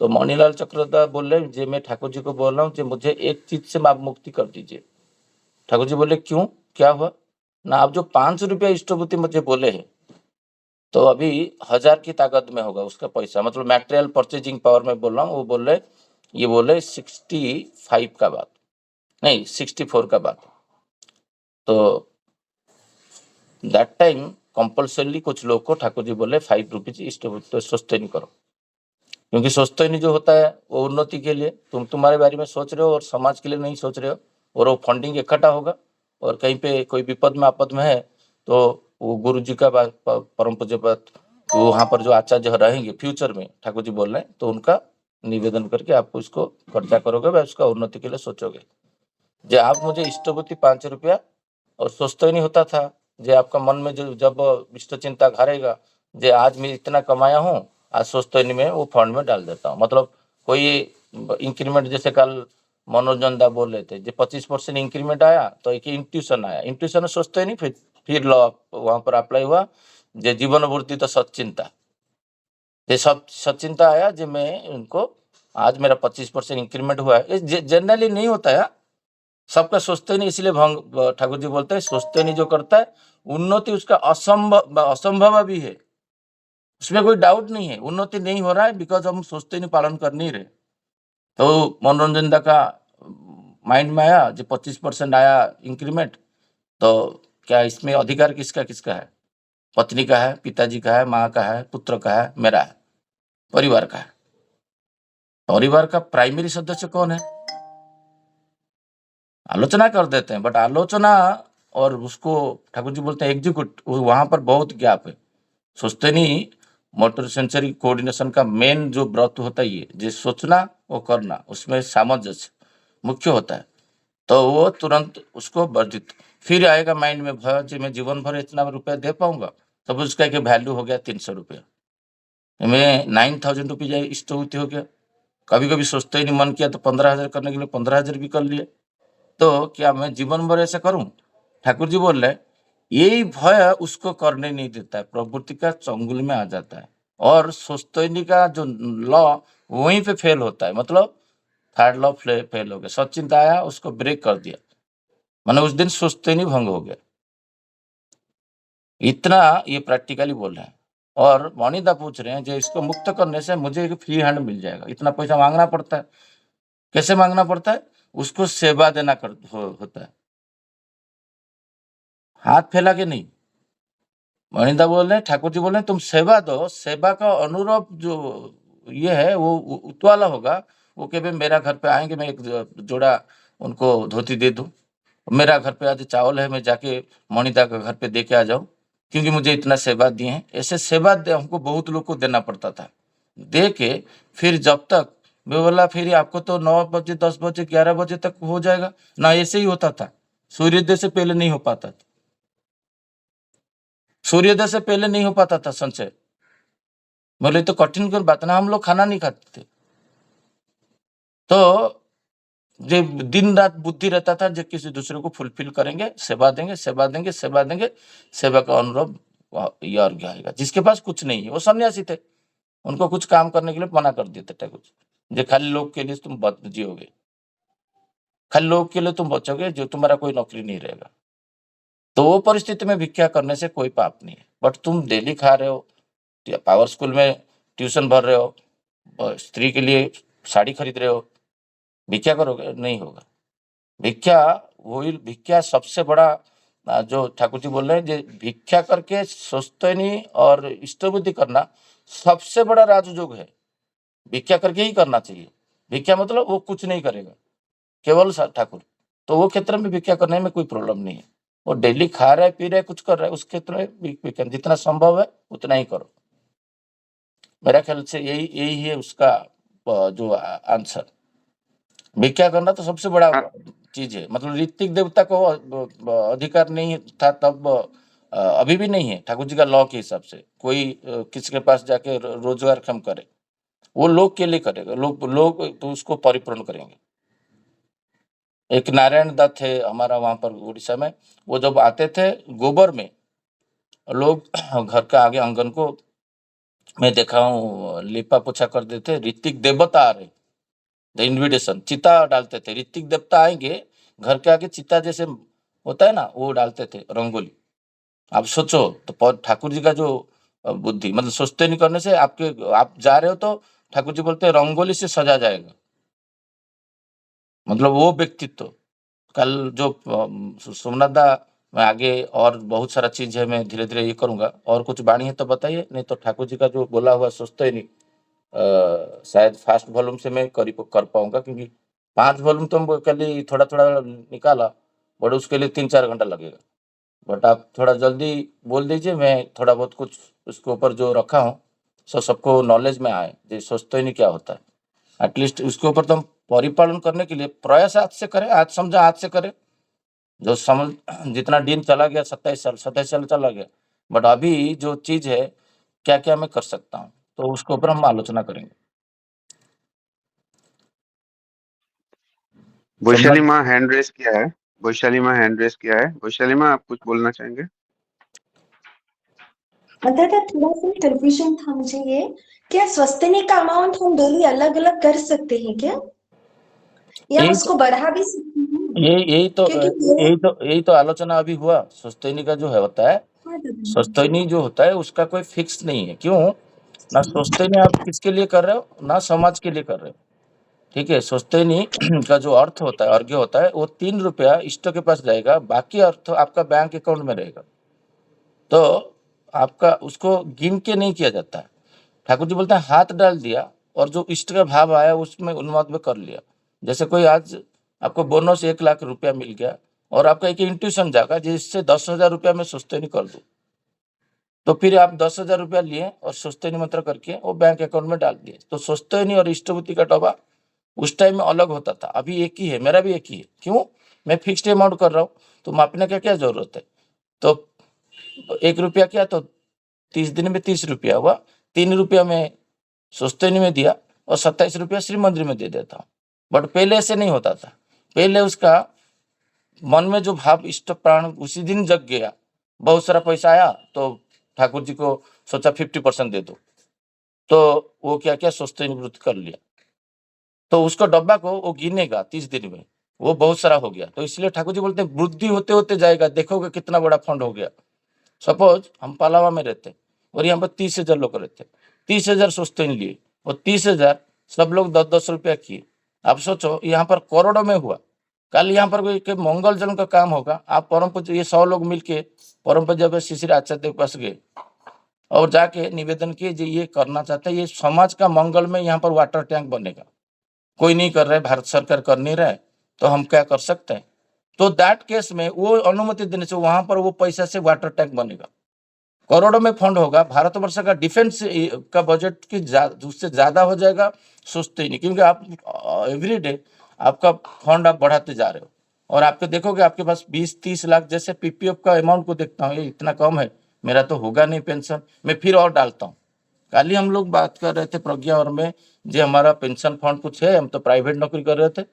तो मणिलाल चक्रवर्ती बोल रहे जी, मैं ठाकुर जी को बोल रहा हूँ कि मुझे एक चीज से आप मुक्ति कर दीजिए। ठाकुर जी बोले क्यों, क्या हुआ? ना, आप जो 5 रुपया इष्टभूति मुझे बोले हैं, तो अभी 1000 की ताकत में होगा उसका पैसा, मतलब मैटेरियल परचेजिंग पावर में बोल रहा हूँ। वो बोल रहे, ये बोले 65 का बात नहीं, 64 का बात। तो दैट टाइम कंपल्सरी कुछ लोग को ठाकुर जी बोले 5 रुपीज इष्टभूति तो सस्तैनी करो, क्योंकि सस्तैनी जो होता है वो उन्नति के लिए, तुम तुम्हारे बारे में सोच रहे हो और समाज के लिए नहीं सोच रहे हो, और वो फंडिंग इकट्ठा होगा, और कहीं पे कोई विपद में आपद में है तो वो गुरु जी का परम पूज्य पद, तो वहाँ पर जो आचार्य रहेंगे फ्यूचर में, ठाकुर जी बोल रहे हैं, तो उनका निवेदन करके आपको इसको खर्चा करोगे व उसका उन्नति के लिए सोचोगे। जो आप मुझे इष्टभूति 5 रुपया और सोचते नहीं होता था, जो आपका मन में जो जब इष्ट चिंता घरेगा, जो आज मैं इतना कमाया हूँ, आज सोचते नहीं मैं वो फंड में डाल देता हूँ। मतलब कोई इंक्रीमेंट, जैसे कल मनोरंजन दा बोल रहे थे, जो 25% इंक्रीमेंट आया तो एक इंट्यूशन आया, इंट्यूशन सोचते नहीं, फिर लॉ वहां पर अप्लाई हुआ, जो जीवन वृत्ति तो सचिंता, ये सब सचिंता आया, जो मैं उनको आज मेरा 25% इंक्रीमेंट हुआ है। ये जनरली नहीं होता है, सबका सोचते नहीं, इसलिए ठाकुर जी बोलते हैं सोचते नहीं जो करता है उन्नति उसका असंभव भी है, उसमें कोई डाउट नहीं है, उन्नति नहीं हो रहा है बिकॉज हम सोचते नहीं, पालन कर नहीं रहे। तो मनोरंजन दा का माइंड में आया, जो 25% आया इंक्रीमेंट, तो क्या इसमें अधिकार किसका किसका है? पत्नी का है, पिताजी का है, माँ का है, पुत्र का है, मेरा है, परिवार का है। परिवार का प्राइमरी सदस्य कौन है? आलोचना कर देते हैं, बट आलोचना और उसको ठाकुर जी बोलते हैं एग्जीक्यूट, वहां पर बहुत गैप है। सोचते नहीं, मोटर सेंसरी कोऑर्डिनेशन का मेन जो व्रत होता है ये, जो सोचना वो करना, उसमें सामंजस्य मुख्य होता है। तो वो तुरंत उसको वर्धित, फिर आएगा माइंड में भय, जी मैं जीवन भर इतना रुपया दे पाऊंगा, तब उसका एक वैल्यू हो गया 300 रुपया, मैं 9000 रुपये इष्टभूति हो गया। कभी कभी सोचते ही नहीं, मन किया तो 15,000 करने के लिए 15,000 भी कर लिए। तो क्या मैं जीवन भर ऐसा करूं? ठाकुर जी बोल रहे यही भय उसको करने नहीं देता है, प्रवृत्ति का चंगुल में आ जाता है। और सोस्तोइनी का जो लॉ वहीं पे फेल होता है, मतलब थर्ड लॉ फेल हो गया। सचिन आया, उसको ब्रेक कर दिया, माने उस दिन सोस्तोइनी भंग हो गया। इतना ये प्रैक्टिकली बोल रहे हैं। और मोनिदा पूछ रहे हैं जो इसको मुक्त करने से मुझे एक फ्री हैंड मिल जाएगा, इतना पैसा मांगना पड़ता है। कैसे मांगना पड़ता है? उसको सेवा देना होता है, हाथ फैला के नहीं। मणिदा बोल रहे हैं, ठाकुर जी बोल रहे हैं तुम सेवा दो, सेवा का अनुरूप जो ये है वो उतवाला होगा। वो कहे मेरा घर पे आएंगे, मैं एक जोड़ा उनको धोती दे दूं, मेरा घर पे आज चावल है, मैं जाके मणिदा के घर पे दे के आ जाऊं, क्योंकि मुझे इतना सेवा दिए हैं। ऐसे सेवा हमको बहुत लोग को देना पड़ता था। दे के फिर जब तक मैं बोला फिर आपको तो 9 बजे 10 बजे 11 बजे तक हो जाएगा ना, ऐसे ही होता था। सूर्योदय से पहले नहीं हो पाता था, सूर्योदय से पहले नहीं हो पाता था संचय। बोले तो कठिन कोई बात ना, हम लोग खाना नहीं खाते थे, तो जो दिन रात बुद्धि रहता था जो किसी दूसरे को फुलफिल करेंगे, सेवा देंगे सेवा देंगे सेवा देंगे, सेवा का अनुरूप ये अर्घ्य आएगा। जिसके पास कुछ नहीं है वो सन्यासी थे, उनको कुछ काम करने के लिए मना कर देते थे कुछ, जो खाली लोग के लिए तुम जियोगे, खाली लोग के लिए तुम बचोगे, जो तुम्हारा कोई नौकरी नहीं रहेगा। तो वो परिस्थिति में भिक्षा करने से कोई पाप नहीं है। बट तुम डेली खा रहे हो, पावर स्कूल में ट्यूशन भर रहे हो, स्त्री के लिए साड़ी खरीद रहे हो, भिक्षा करोगे? नहीं होगा। भिक्षा सबसे बड़ा जो ठाकुर जी बोल रहे हैं, जो भिक्षा करके सोस्तनी और इष्टबुद्धि करना सबसे बड़ा राजयोग है। भिक्षा करके ही करना चाहिए। भिक्षा मतलब वो कुछ नहीं करेगा, केवल ठाकुर, तो वो क्षेत्र में भिक्षा करने में कोई प्रॉब्लम नहीं है। वो डेली खा रहा है पी रहा है कुछ कर रहा है, उस क्षेत्र में भिक्षा जितना संभव है उतना ही करो। मेरा ख्याल से यही है उसका जो आंसर। भिक्षा करना तो सबसे बड़ा चीज है, मतलब ऋत्विक देवता को अधिकार नहीं था तब, अभी भी नहीं है। ठाकुर जी का लॉ के हिसाब से कोई किसी के पास जाके रोजगार क्षम करे, वो लोग के लिए करेगा, लोग तो उसको परिपूर्ण करेंगे। एक नारायण दत्त है हमारा वहां पर उड़ीसा में, वो जब आते थे गोबर में लोग घर का आगे आंगन को मैं देखा हूँ लिपा पोछा कर देते, ऋत्विक देवता आ रहे, द इन्विटेशन चिता डालते थे, ऋत्विक देवता आएंगे घर के आगे, चिता जैसे होता है ना वो डालते थे रंगोली। आप सोचो तो ठाकुर जी का जो बुद्धि, मतलब सोचते नहीं करने से आप जा रहे हो तो ठाकुर जी बोलते हैं रंगोली से सजा जाएगा, मतलब वो व्यक्तित्व। कल जो सोमनाथ दा, मैं आगे और बहुत सारा चीज है, मैं धीरे धीरे ये करूंगा। और कुछ बाणी है तो बताइए, नहीं तो ठाकुर जी का जो बोला हुआ सोचते ही नहीं, शायद फास्ट वॉल्यूम से मैं कर पाऊंगा, क्योंकि 5 वॉल्यूम तो हम कल थोड़ा थोड़ा निकाला, बट उसके लिए 3-4 घंटा लगेगा। बट आप थोड़ा जल्दी बोल दीजिए, मैं थोड़ा बहुत कुछ उसके ऊपर जो रखा हूँ सो सबको नॉलेज में आए, जो सोचते ही नहीं क्या होता है, एटलीस्ट उसके ऊपर तो हम परिपालन करने के लिए प्रयास आज से करें, आज समझा आज से करें। जो समझ जितना दिन चला गया, 27 साल चला गया, बट अभी जो चीज है क्या क्या मैं कर सकता हूँ, तो उसके ऊपर हम आलोचना करेंगे। वैशाली माँ हैंड रेस किया है, वैशाली माँ हैंड रेस किया है। वैशाली माँ आप कुछ बोलना चाहेंगे? दादा थोड़ा सा कंफ्यूजन था मुझे, ये क्या स्वस्तिनी का अमाउंट हम डेली अलग अलग कर सकते हैं क्या, या यही उसको बढ़ा भी सकते हैं? यही तो आलोचना अभी हुआ। सोस्तैनी का जो है होता है, हाँ दादा। सोस्तैनी जो होता है उसका कोई फिक्स नहीं है। क्यों ना? सोस्तैनी आप किसके लिए कर रहे हो ना, समाज के लिए कर रहे हो। ठीक है, सोस्तैनी का जो अर्थ होता है, अर्घ्य होता है, वो 3 रुपया इष्ट के पास जाएगा, बाकी अर्थ आपका बैंक अकाउंट में रहेगा। तो आपका उसको गिन के नहीं किया जाता है। ठाकुर जी बोलते हैं हाथ डाल दिया और जो इष्ट का भाव आया उसमें उन्माद में कर लिया। जैसे कोई आज आपको बोनस 1 लाख रुपया मिल गया और आपका एक इंट्यूशन जागा जिससे 10,000 रुपया मैं सोचते कर दूं, तो फिर आप 10,000 रुपया लिए और सोचते मंत्र करके वो बैंक अकाउंट में डाल दिए। तो सोचते नहीं और इष्टभूति का डब्बा उस टाइम में अलग होता था, अभी एक ही है, मेरा भी एक ही है। क्यों? मैं फिक्स्ड अमाउंट कर रहा हूँ, तो मापने का क्या जरूरत है? तो 1 रुपया क्या, तो 30 दिन में 30 रुपया हुआ, 3 रुपया में सोचते में दिया और 27 रुपया श्री मंदिर में दे देता हूँ। बट पहले ऐसे नहीं होता था। पहले उसका मन में जो भाव इष्ट प्राण उसी दिन जग गया, बहुत सारा पैसा आया तो ठाकुर जी को सोचा 50% दे दो, तो वो क्या क्या स्वस्थ निवृत्त कर लिया, तो उसको डब्बा को वो गिनेगा 30 दिन में, वो बहुत सारा हो गया। तो इसलिए ठाकुर जी बोलते हैं वृद्धि होते होते जाएगा, देखोगे कितना बड़ा फंड हो गया। सपोज हम पालावा में रहते और यहाँ पर 30,000 लोग रहते, 30,000 सोचते नहीं लिए और 30,000 सब लोग 10-10 रुपया किए। आप सोचो यहाँ पर करोड़ों में हुआ। कल यहाँ पर कोई मंगल जन का काम होगा, आप परम पूज्य ये 100 लोग मिलके परम पूज्य शिशिर आचार्य के पास गए और जाके निवेदन किए जो ये करना चाहते हैं, ये समाज का मंगल में यहाँ पर वाटर टैंक बनेगा, कोई नहीं कर रहा है, भारत सरकार कर नहीं रहा है, तो हम क्या कर सकते हैं। तो दैट केस में वो अनुमति देने से वहां पर वो पैसा से वाटर टैंक बनेगा, करोड़ों में फंड होगा, भारतवर्ष का डिफेंस का बजट की उससे ज्यादा हो जाएगा। सोचते ही नहीं, क्योंकि आप एवरी डे आपका फंड आप बढ़ाते जा रहे हो और आपको देखोगे आपके पास 20-30 लाख, जैसे पीपीएफ का अमाउंट को देखता हूँ, ये इतना कम है, मेरा तो होगा नहीं पेंशन, मैं फिर और डालता हूँ। कल ही हम लोग बात कर रहे थे प्रज्ञा और में, जो हमारा पेंशन फंड कुछ है, हम तो प्राइवेट नौकरी कर रहे थे।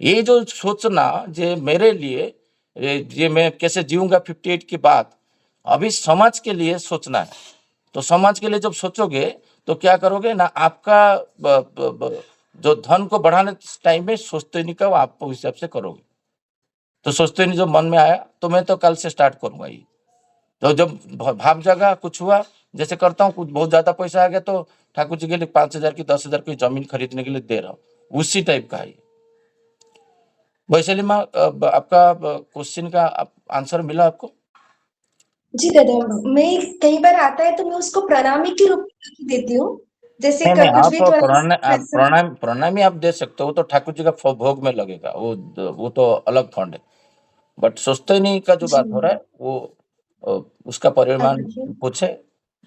ये जो सोचना जे मेरे लिए ये मैं कैसे जीऊंगा 58 के बाद, अभी समाज के लिए सोचना है। तो समाज के लिए जब सोचोगे तो क्या करोगे ना, आपका जो धन को बढ़ाने टाइम में सोचते नहीं का आप उस हिसाब से करोगे। तो सोचते नहीं जो मन में आया तो मैं तो कल से स्टार्ट करूंगा ये। तो जब भाव जागा कुछ हुआ, जैसे करता हूँ कुछ बहुत ज्यादा पैसा आ गया तो ठाकुर जी के लिए 5,000 की 10,000 की जमीन खरीदने के लिए दे रहा हूँ, उसी टाइप का है। वैशाली माँ, आपका क्वेश्चन का आंसर मिला आपको? जी दादा, मैं कई बार आता है तो मैं उसको प्रणामी के रूप में लिख देती हूँ, जैसे नहीं नहीं, कुछ आप भी थोड़ा प्रणामी आप दे सकते हो, तो ठाकुर जी का भोग में लगेगा, वो तो अलग फंड है। बट सोचते नहीं का जो जी बात हो रहा है वो उसका परिमाण देखिए पूछे,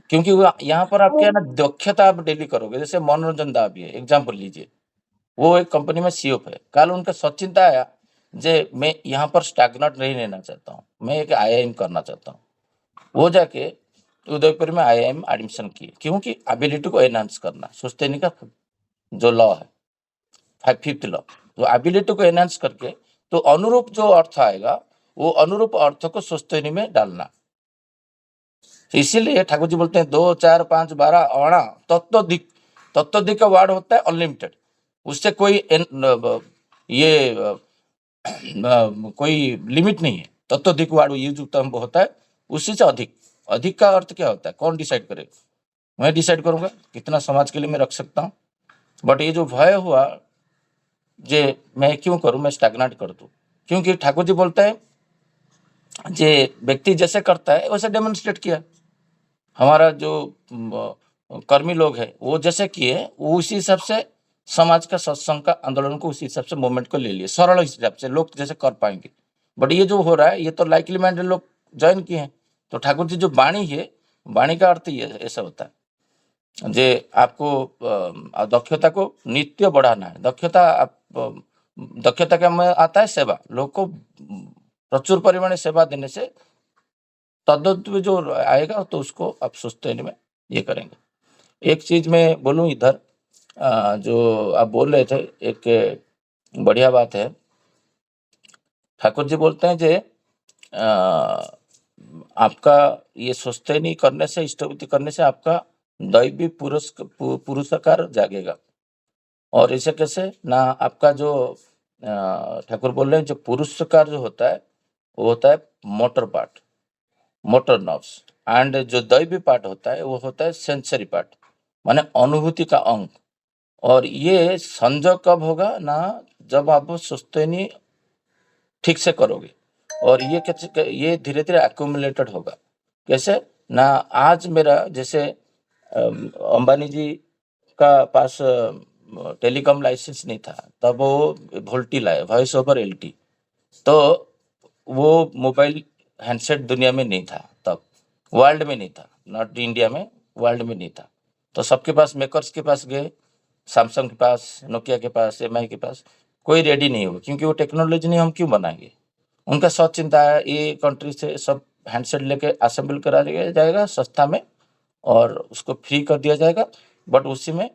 क्योंकि वो यहाँ पर आपके है वो ना दक्षता आप डेली करोगे। जैसे मनोरंजन दा भी है, एग्जाम्पल लीजिए, वो एक कंपनी में सीईओ है। कल उनका सचिंता आया जे मैं यहाँ पर स्टैग्नेट नहीं रहना चाहता हूँ, मैं एक आईआईएम करना चाहता हूँ। वो जाके उदयपुर में आईआईएम एडमिशन किए, क्योंकि एबिलिटी को एनहांस करना, सोचते नहीं का जो लॉ है 5th लॉ, तो एबिलिटी को एनहांस करके तो अनुरूप जो अर्थ आएगा वो अनुरूप अर्थ को सोचते नहीं में डालना। तो इसीलिए ठाकुर जी बोलते हैं 2, 4, 5, 12 अणा तत्वधिक। तत्वधिक का वर्ड होता है अनलिमिटेड, उससे कोई ये कोई लिमिट नहीं है। तत्वधिक वर्ड यूज होता है, उसी से अधिक। अधिक का अर्थ क्या होता है, कौन डिसाइड करेगा? मैं डिसाइड करूंगा कितना समाज के लिए मैं रख सकता हूँ। बट ये जो भय हुआ जे मैं क्यों करूं, मैं स्टैग्नेट कर दूं, क्योंकि ठाकुर जी बोलते हैं जे व्यक्ति जैसे करता है वैसे डेमोन्स्ट्रेट किया। हमारा जो कर्मी लोग है वो जैसे किए, वो उसी हिसाब से समाज का सत्संग का आंदोलन को उसी हिसाब से मूवमेंट को ले लिए, सरल हिसाब से लोग जैसे कर पाएंगे। बट ये जो हो रहा है ये तो लाइकली माइंडेड लोग ज्वाइन किए हैं। तो ठाकुर जी जो वाणी है, वाणी का अर्थ ये ऐसा होता है जे आपको दक्षता को नित्य बढ़ाना है। दक्षता का में आता है सेवा, लोग को प्रचुर परिमाण सेवा देने से तद्वत जो आएगा तो उसको आप सोचते में ये करेंगे। एक चीज मैं बोलूं इधर, जो आप बोल रहे थे, एक बढ़िया बात है। ठाकुर जी बोलते हैं जे आपका ये सोचते नहीं करने से, इष्टवृत्ति करने से आपका दैवी पुरुषकार जागेगा। और इसे कैसे ना, आपका जो ठाकुर बोल रहे हैं जो पुरुषकार जो होता है वो होता है motor part, motor nerves, and जो दैवी पार्ट होता है वो होता है सेंसरी पार्ट, माने अनुभूति का अंग। और ये संजोग कब होगा ना, जब आप सुस्तैनी ठीक से करोगे। और ये कैसे, ये धीरे धीरे एक्यूमुलेटेड होगा। कैसे ना, आज मेरा जैसे अंबानी जी का पास टेलीकॉम लाइसेंस नहीं था, तब वो वोल्टी लाए, वॉइस ओवर एलटी। तो वो मोबाइल हैंडसेट दुनिया में नहीं था, तब वर्ल्ड में नहीं था, नॉट इंडिया में, वर्ल्ड में नहीं था। तो सबके पास, मेकर्स के पास गए, सैमसंग के पास, नोकिया के पास, एमआई के पास, कोई रेडी नहीं हुआ, क्योंकि वो टेक्नोलॉजी नहीं, हम क्यों बनाएंगे। उनका सोच चिंता है ये कंट्री से सब हैंडसेट लेके असेंबल करा जाएगा सस्ता में और उसको फ्री कर दिया जाएगा। बट उसी में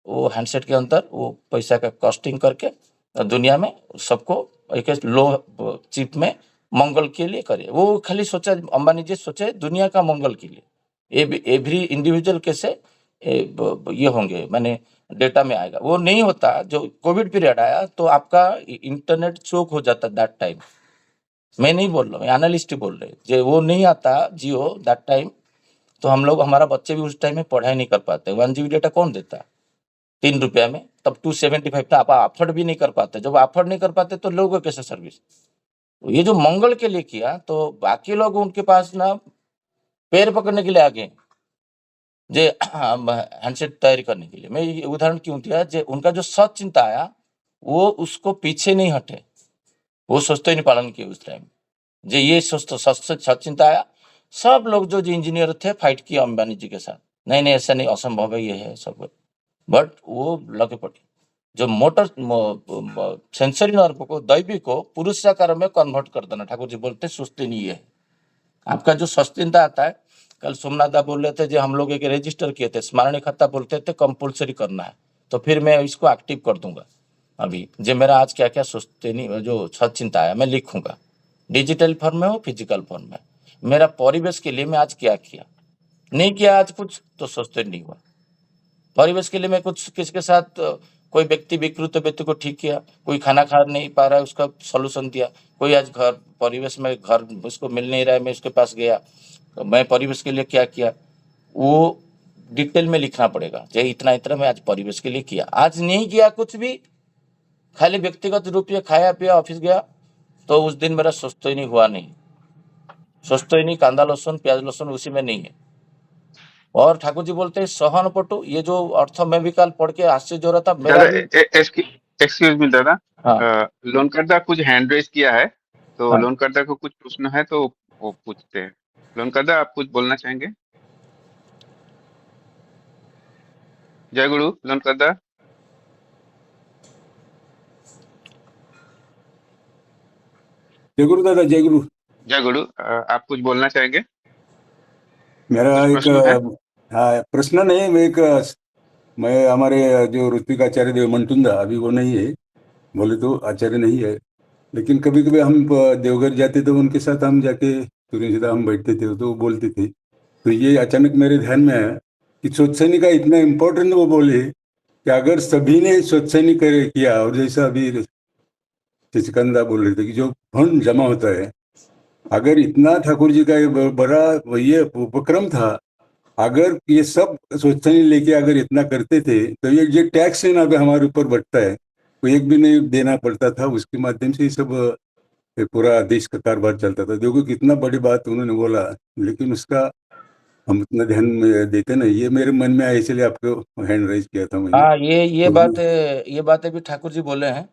वो हैंडसेट के अंदर वो पैसा का कॉस्टिंग करके दुनिया में सबको एक लो चिप में मंगल के लिए करे। वो खाली सोचा, अंबानी जी सोचे दुनिया का मंगल के लिए, एवरी इंडिविजुअल कैसे ये होंगे, माने डेटा में आएगा। वो नहीं होता। जो कोविड पीरियड आया तो आपका इंटरनेट चोक हो जाता दैट टाइम। मैं नहीं बोल रहा हूँ, एनालिस्ट ही बोल रहे हैं। जो वो नहीं आता जियो दैट टाइम, तो हम लोग, हमारा बच्चे भी उस टाइम में पढ़ाई नहीं कर पाते। 1 GB डेटा कौन देता है 3 रुपया में? तब 275 था। आप अफोर्ड भी नहीं कर पाते। जब अफोर्ड नहीं कर पाते तो लोगों को कैसे सर्विस? ये जो मंगल के लिए किया, तो बाकी लोग उनके पास ना पैर पकड़ने के लिए आ गए जे हैंडसेट तैयारी करने के लिए। मैं ये उदाहरण क्यों दिया, जे उनका जो सच चिंता आया वो उसको पीछे नहीं हटे, वो सोचते ही नहीं पालन किए उस टाइम। जे ये सच चिंता आया, सब लोग जो इंजीनियर थे फाइट किए अंबानी जी के साथ। नहीं नहीं, ऐसा नहीं, असंभव है, ये है सब। बट वो लगे पड़े। जो मोटर सेंसरी नर्व को, दैवी को पुरुषाकार में कन्वर्ट कर देना, ठाकुर जी बोलते सोचते नहीं है। आपका जो सस्तिनता आता है, कल सोमनाथ बोल रहे थे जो हम लोग एक रजिस्टर किए थे, स्मरणीय खाता बोलते थे कंपल्सरी करना है, तो फिर मैं इसको एक्टिव कर दूंगा। अभी जो मेरा आज क्या क्या सोचते नहीं, जो सचिंता आया मैं लिखूंगा, डिजिटल फॉर्म में हो, फिजिकल फॉर्म में। मेरा परिवेश के लिए मैं आज क्या किया, नहीं किया आज कुछ, तो सोचते नहीं हुआ। परिवेश के लिए मैं कुछ किसके साथ, कोई व्यक्ति विकृत व्यक्ति को ठीक किया, कोई खाना खा नहीं पा रहा है उसका सॉल्यूशन दिया, कोई आज घर परिवेश में घर उसको मिल नहीं रहा है, मैं उसके पास गया, तो मैं परिवेश के लिए क्या किया, वो डिटेल में लिखना पड़ेगा। जो इतना इतना मैं आज परिवेश के लिए किया, आज नहीं किया कुछ भी, खाली व्यक्तिगत रूप से खाया पिया ऑफिस गया, तो उस दिन मेरा स्वस्थ ही नहीं हुआ। नहीं स्वस्थ ही नहीं, कांदा लहसुन प्याज लहसुन उसी में नहीं है। और ठाकुर जी बोलते हैं सहनपटु, ये जो अर्थ में भी कल पढ़ के आश्चर्य हो रहा था मेरा दादा भी। एक्सक्यूज मी दादा, हाँ लोनकर्ता कुछ हैंड रेज किया है, तो हाँ। लोनकर्ता को कुछ पूछना है तो वो पूछते हैं। लोनकर्ता, आप कुछ बोलना चाहेंगे? जय गुरु लोनकर्ता। जय गुरु दादा, जय गुरु। जय गुरु, आप कुछ बोलना चाहेंगे? मेरा कुछ एक प्रश्न है? हाँ, प्रश्न नहीं, मैं हमारे जो ऋत्विकाचार्य देव मंटुंदा, अभी वो नहीं है, बोले तो आचार्य नहीं है, लेकिन कभी कभी हम देवघर जाते तो उनके साथ हम जाके सूर्य हम बैठते थे, तो वो बोलते थे, तो ये अचानक मेरे ध्यान में आया कि स्वच्छनी का इतना इम्पोर्टेंट वो बोले कि अगर सभी ने स्वच्छनी किया, और जैसा अभी शशिकांत बोल रहे थे कि जो फंड जमा होता है, अगर इतना ठाकुर जी का बड़ा ये उपक्रम था, अगर ये सब स्वच्छता लेके अगर इतना करते थे, तो ये टैक्स है ना अगर हमारे ऊपर बढ़ता है, तो एक भी नहीं देना पड़ता था, उसके माध्यम से ये सब ये पूरा देश का कारोबार चलता था। देखो कितना बड़ी बात उन्होंने बोला, लेकिन उसका हम इतना ध्यान देते नहीं। ये मेरे मन में आया, इसलिए आपको हैंड राइज किया था मैंने। हाँ, ये तो बातें भी ठाकुर जी बोले हैं।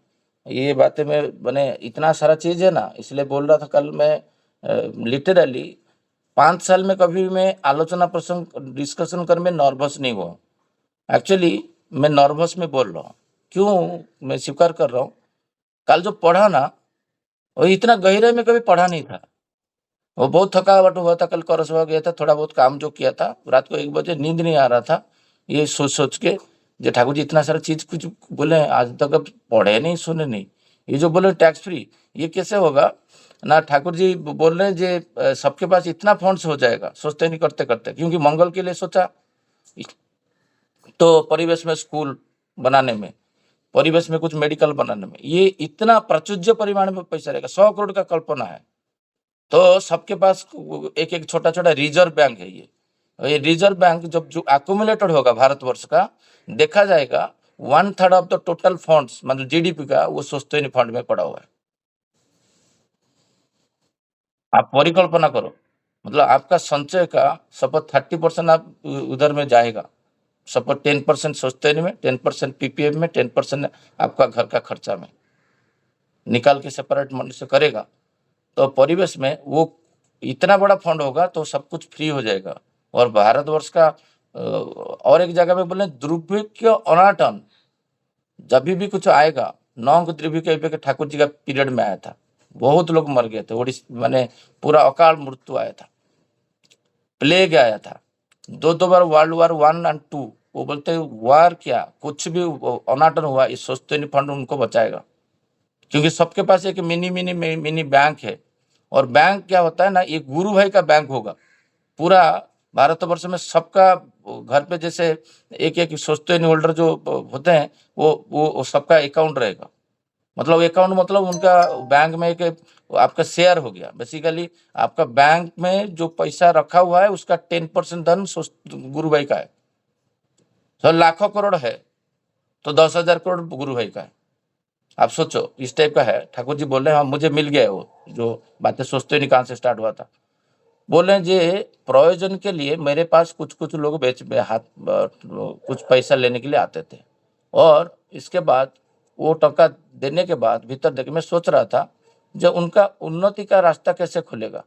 ये बातें में मैंने इतना सारा चीज है ना, इसलिए बोल रहा था कल मैं। लिटरली 5 साल में कभी मैं आलोचना प्रसंग डिस्कशन कर में नर्वस नहीं हुआ। एक्चुअली मैं नर्वस में बोल रहा हूँ, क्यों मैं स्वीकार कर रहा हूँ। कल जो पढ़ा ना, वो इतना गहरे में कभी पढ़ा नहीं था। वो बहुत थकावट हुआ था, कल करसवा गया था, थोड़ा बहुत काम जो किया था, रात को 1 बजे नींद नहीं आ रहा था, ये सोच सोच के जो ठाकुर जी इतना सारा चीज कुछ बोले हैं, आज तक अब पढ़े नहीं सुने नहीं। ये जो बोले टैक्स फ्री, ये कैसे होगा ना। ठाकुर जी बोल रहे हैं जे सबके पास इतना फंड्स हो जाएगा, सोचते नहीं करते करते, क्योंकि मंगल के लिए सोचा, तो परिवेश में स्कूल बनाने में, परिवेश में कुछ मेडिकल बनाने में, ये इतना प्रचुर परिमाण में पैसा रहेगा। 100 करोड़ का कल्पना है, तो सबके पास एक एक छोटा छोटा रिजर्व बैंक है। ये रिजर्व बैंक जब जो एक्यूमुलेटेड होगा भारतवर्ष का, देखा जाएगा 1/3 ऑफ द टोटल फंड्स, मतलब जीडीपी का, वो स्वच्छता फंड में पड़ा हुआ है। आप परिकल्पना करो, मतलब आपका संचय का सपोज 30% आप उधर में जाएगा, सपोज 10% स्वच्छता में, 10% पीपीएफ में, 10% आपका घर का खर्चा में निकाल के सेपरेट मंडी से करेगा, तो परिवेश में वो इतना बड़ा फंड होगा, तो सब कुछ फ्री हो जाएगा। और भारतवर्ष का और एक जगह में बोले दुर्भिक्ष अनाटन, जब भी कुछ आएगा, नौंग दुर्भिक्ष के ठाकुर जी का पीरियड में आया था, बहुत लोग मर गए थे, ओडिशा माने पूरा अकाल मृत्यु आया था, प्लेग आया था, 2 बार वर्ल्ड वार 1 और 2। वो बोलते वार क्या, कुछ भी अनाटन हुआ, इस स्वच्छता फंड उनको बचाएगा, क्योंकि सबके पास एक मिनी बैंक है। और बैंक क्या होता है ना, ये गुरु भाई का बैंक होगा, पूरा भारतवर्ष में सबका घर पे जैसे एक एक स्वस्तिनी होल्डर जो होते हैं वो सबका अकाउंट रहेगा। मतलब अकाउंट मतलब उनका बैंक में एक आपका शेयर हो गया। बेसिकली आपका बैंक में जो पैसा रखा हुआ है उसका 10% धन गुरु भाई का है। तो लाखों करोड़ है तो 10,000 करोड़ गुरु भाई का है। आप सोचो इस टाइप का है। ठाकुर जी बोल रहे हैं हाँ मुझे मिल गया है वो जो बातें सोचते नहीं कहाँ से स्टार्ट हुआ था। बोले जे प्रयोजन के लिए मेरे पास कुछ लोग कुछ पैसा लेने के लिए आते थे और इसके बाद वो टका देने के बाद भीतर देख मैं सोच रहा था जब उनका उन्नति का रास्ता कैसे खुलेगा।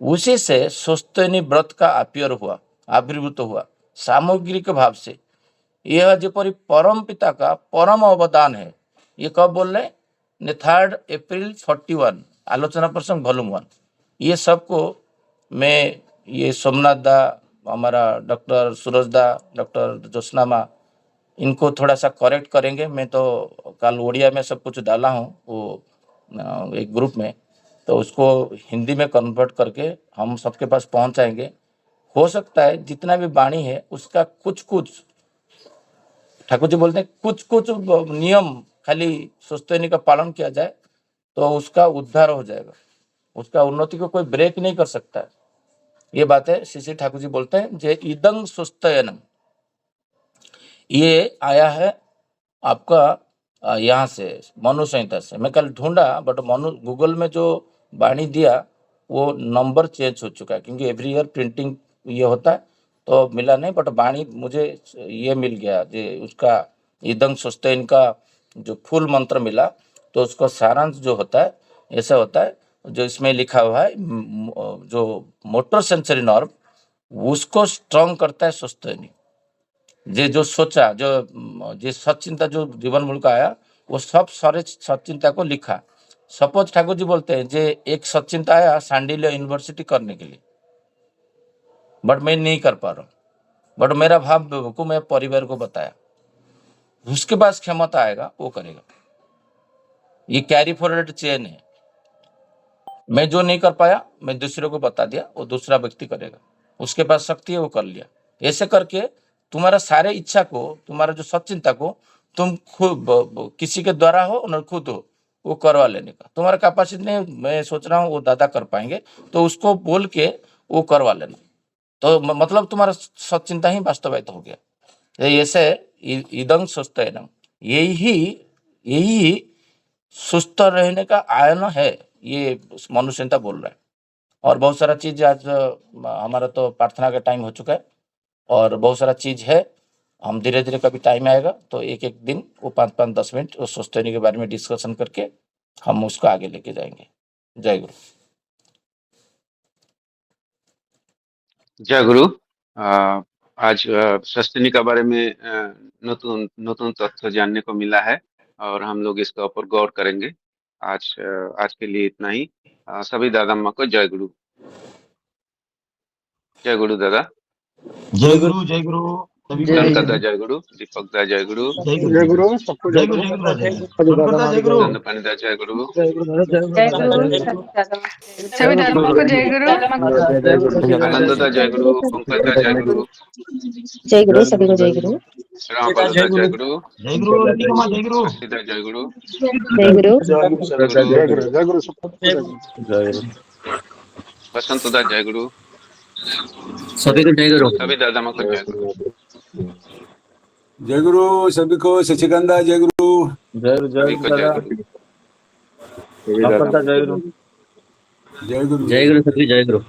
उसी से स्वस्तिनी व्रत का आविर्भूत हुआ सामग्रिक भाव से। यह जेपरी परम पिता का परम अवदान है। ये कब बोल रहे 3 अप्रैल 41 आलोचना प्रसंग वॉल्यूम 1। ये सबको मैं ये सोमनाथ दा हमारा डॉक्टर सूरज दा डॉक्टर ज्योत्सना माँ इनको थोड़ा सा करेक्ट करेंगे। मैं तो कल ओडिया में सब कुछ डाला हूँ वो एक ग्रुप में, तो उसको हिंदी में कन्वर्ट करके हम सबके पास पहुंचाएंगे। हो सकता है जितना भी वाणी है उसका कुछ ठाकुर जी बोलते हैं कुछ नियम खाली स्वस्तिनी का पालन किया जाए तो उसका उद्धार हो जाएगा। उसका उन्नति को कोई ब्रेक नहीं कर सकता है। ये बात है श्री ठाकुर जी बोलते हैं जे इदं स्वस्तिनम। ये आया है आपका यहाँ से मनु संहिता से। मैं कल ढूंढा बट मनु गूगल में जो वाणी दिया वो नंबर चेंज हो चुका है क्योंकि एवरी ईयर प्रिंटिंग ये होता है तो मिला नहीं। बट वाणी मुझे ये मिल गया जे उसका इदं स्वस्तिन का जो फुल मंत्र मिला तो उसका सारांश जो होता है ऐसा होता है जो इसमें लिखा हुआ है जो मोटर सेंसरी नर्व उसको स्ट्रॉन्ग करता है स्वस्तिनी। जो सोचा जो सचिंता जो जीवन मूल का आया वो सब सारे सचिंता को लिखा। सपोज ठाकुर जी बोलते हैं जे एक सचिंता आया सांडिल्य यूनिवर्सिटी करने के लिए बट मैं नहीं कर पा रहा हूँ बट मेरा भाव को मैं परिवार को बताया उसके पास क्षमता आएगा वो करेगा। ये कैरी फॉरवर्ड चेन है। मैं जो नहीं कर पाया मैं दूसरे को बता दिया वो दूसरा व्यक्ति करेगा। उसके पास शक्ति है वो कर लिया। ऐसे करके तुम्हारा सारे इच्छा को तुम्हारा जो सचिंता को तुम खुद किसी के द्वारा हो और खुद हो वो करवा लेने का तुम्हारा कैपेसिटी नहीं। मैं सोच रहा हूँ वो दादा कर पाएंगे तो उसको बोल के वो करवा लेना तो मतलब तुम्हारा सचिंता ही वास्तविक हो गया। ऐसे इदं स्वस्तिनम यही सुस्त रहने का आयन है। ये मनुष्यता बोल रहा है और बहुत सारा चीज आज हमारा तो प्रार्थना का टाइम हो चुका है और बहुत सारा चीज है। हम धीरे धीरे कभी टाइम आएगा तो एक दिन वो 5-10 मिनट उस स्वस्तिनी के बारे में डिस्कशन करके हम उसको आगे लेके जाएंगे। जय गुरु। जय गुरु। आज स्वस्तिनी के बारे में नতুन तथ्य जानने को मिला है और हम लोग इसके ऊपर गौर करेंगे। आज के लिए इतना ही। सभी दादा माँ को जय गुरु। जय गुरु दादा। जय गुरु जय गुरु सभी को शंकर दा जय गुरु, दीपक दा जय गुरु, जय गुरु सबको जय गुरु जय गुरु दंडपानी दा जय गुरु, जय गुरु सभी दादाओं को जय गुरु। आनंद दा जय गुरु, पंकज दा जय गुरु, जय गुरु सभी को जय गुरु। रामपाल दा जय गुरु, जय गुरु ऋतिका जय गुरु शशि दा जय गुरु, जय गुरु बसंत दा जय गुरु, सभी को जय गुरु। सभी दादा माँ को जय गुरु। जय गुरु सभी को। सचिकांदा जय गुरु। सभी को जय गुरु। जय गुरु। जय गुरु सभी जय गुरु।